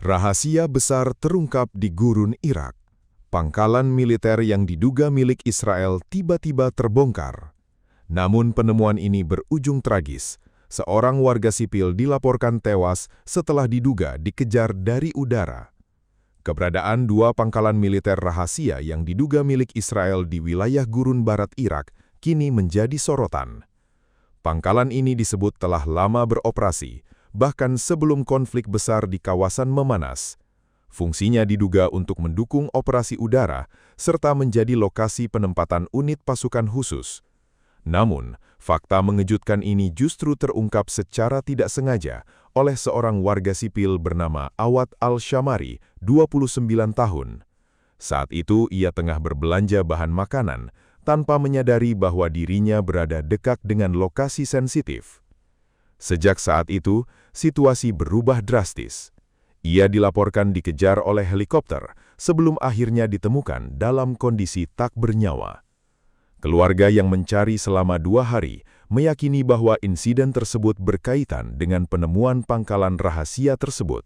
Rahasia besar terungkap di gurun Irak. Pangkalan militer yang diduga milik Israel tiba-tiba terbongkar. Namun penemuan ini berujung tragis. Seorang warga sipil dilaporkan tewas setelah diduga dikejar dari udara. Keberadaan dua pangkalan militer rahasia yang diduga milik Israel di wilayah gurun barat Irak kini menjadi sorotan. Pangkalan ini disebut telah lama beroperasi, bahkan sebelum konflik besar di kawasan memanas. Fungsinya diduga untuk mendukung operasi udara serta menjadi lokasi penempatan unit pasukan khusus. Namun, fakta mengejutkan ini justru terungkap secara tidak sengaja oleh seorang warga sipil bernama Awad Al-Shamari, 29 tahun. Saat itu ia tengah berbelanja bahan makanan tanpa menyadari bahwa dirinya berada dekat dengan lokasi sensitif. Sejak saat itu, situasi berubah drastis. Ia dilaporkan dikejar oleh helikopter sebelum akhirnya ditemukan dalam kondisi tak bernyawa. Keluarga yang mencari selama 2 hari meyakini bahwa insiden tersebut berkaitan dengan penemuan pangkalan rahasia tersebut.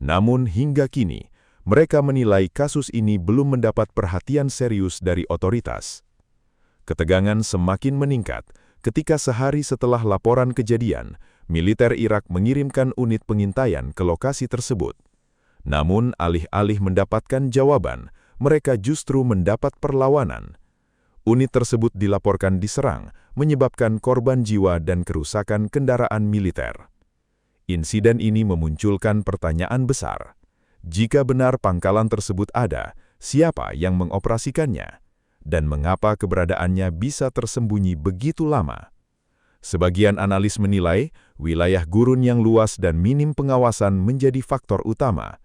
Namun hingga kini, mereka menilai kasus ini belum mendapat perhatian serius dari otoritas. Ketegangan semakin meningkat ketika sehari setelah laporan kejadian, militer Irak mengirimkan unit pengintaian ke lokasi tersebut. Namun, alih-alih mendapatkan jawaban, mereka justru mendapat perlawanan. Unit tersebut dilaporkan diserang, menyebabkan korban jiwa dan kerusakan kendaraan militer. Insiden ini memunculkan pertanyaan besar. Jika benar pangkalan tersebut ada, siapa yang mengoperasikannya? Dan mengapa keberadaannya bisa tersembunyi begitu lama? Sebagian analis menilai, wilayah gurun yang luas dan minim pengawasan menjadi faktor utama.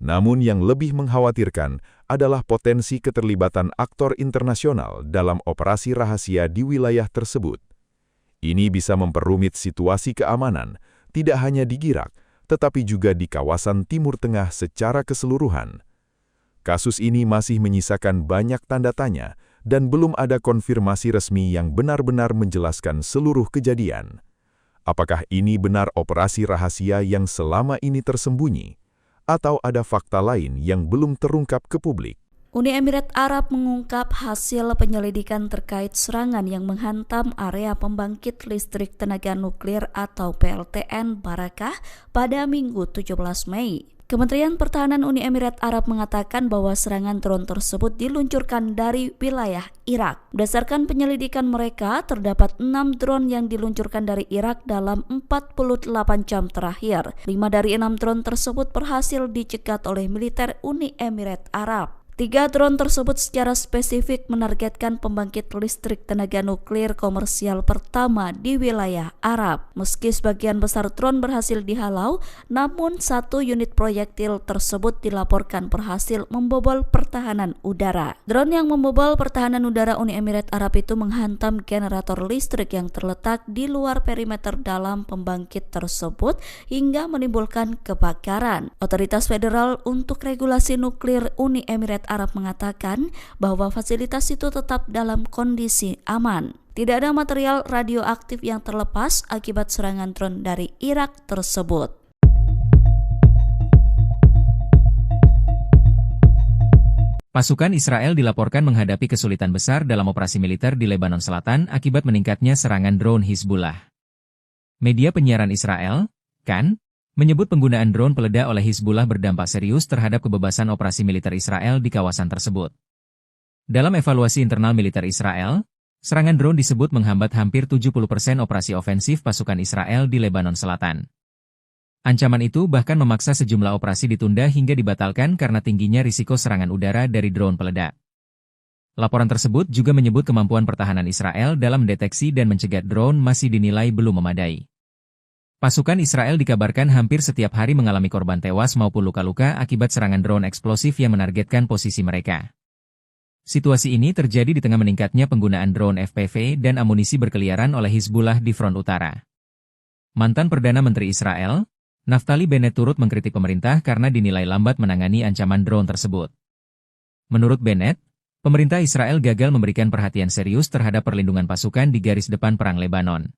Namun yang lebih mengkhawatirkan adalah potensi keterlibatan aktor internasional dalam operasi rahasia di wilayah tersebut. Ini bisa memperumit situasi keamanan, tidak hanya di Irak, tetapi juga di kawasan Timur Tengah secara keseluruhan. Kasus ini masih menyisakan banyak tanda tanya dan belum ada konfirmasi resmi yang benar-benar menjelaskan seluruh kejadian. Apakah ini benar operasi rahasia yang selama ini tersembunyi? Atau ada fakta lain yang belum terungkap ke publik? Uni Emirat Arab mengungkap hasil penyelidikan terkait serangan yang menghantam area pembangkit listrik tenaga nuklir atau PLTN Barakah pada Minggu 17 Mei. Kementerian Pertahanan Uni Emirat Arab mengatakan bahwa serangan drone tersebut diluncurkan dari wilayah Irak. Berdasarkan penyelidikan mereka, terdapat 6 drone yang diluncurkan dari Irak dalam 48 jam terakhir. 5 dari 6 drone tersebut berhasil dicegat oleh militer Uni Emirat Arab. 3 drone tersebut secara spesifik menargetkan pembangkit listrik tenaga nuklir komersial pertama di wilayah Arab. Meski sebagian besar drone berhasil dihalau, namun 1 unit proyektil tersebut dilaporkan berhasil membobol pertahanan udara. Drone yang membobol pertahanan udara Uni Emirat Arab itu menghantam generator listrik yang terletak di luar perimeter dalam pembangkit tersebut hingga menimbulkan kebakaran. Otoritas Federal untuk Regulasi Nuklir Uni Emirat Arab mengatakan bahwa fasilitas itu tetap dalam kondisi aman. Tidak ada material radioaktif yang terlepas akibat serangan drone dari Irak tersebut. Pasukan Israel dilaporkan menghadapi kesulitan besar dalam operasi militer di Lebanon Selatan akibat meningkatnya serangan drone Hizbullah. Media penyiaran Israel, KAN, menyebut penggunaan drone peledak oleh Hizbullah berdampak serius terhadap kebebasan operasi militer Israel di kawasan tersebut. Dalam evaluasi internal militer Israel, serangan drone disebut menghambat hampir 70% operasi ofensif pasukan Israel di Lebanon Selatan. Ancaman itu bahkan memaksa sejumlah operasi ditunda hingga dibatalkan karena tingginya risiko serangan udara dari drone peledak. Laporan tersebut juga menyebut kemampuan pertahanan Israel dalam mendeteksi dan mencegat drone masih dinilai belum memadai. Pasukan Israel dikabarkan hampir setiap hari mengalami korban tewas maupun luka-luka akibat serangan drone eksplosif yang menargetkan posisi mereka. Situasi ini terjadi di tengah meningkatnya penggunaan drone FPV dan amunisi berkeliaran oleh Hizbullah di front utara. Mantan Perdana Menteri Israel, Naftali Bennett turut mengkritik pemerintah karena dinilai lambat menangani ancaman drone tersebut. Menurut Bennett, pemerintah Israel gagal memberikan perhatian serius terhadap perlindungan pasukan di garis depan perang Lebanon.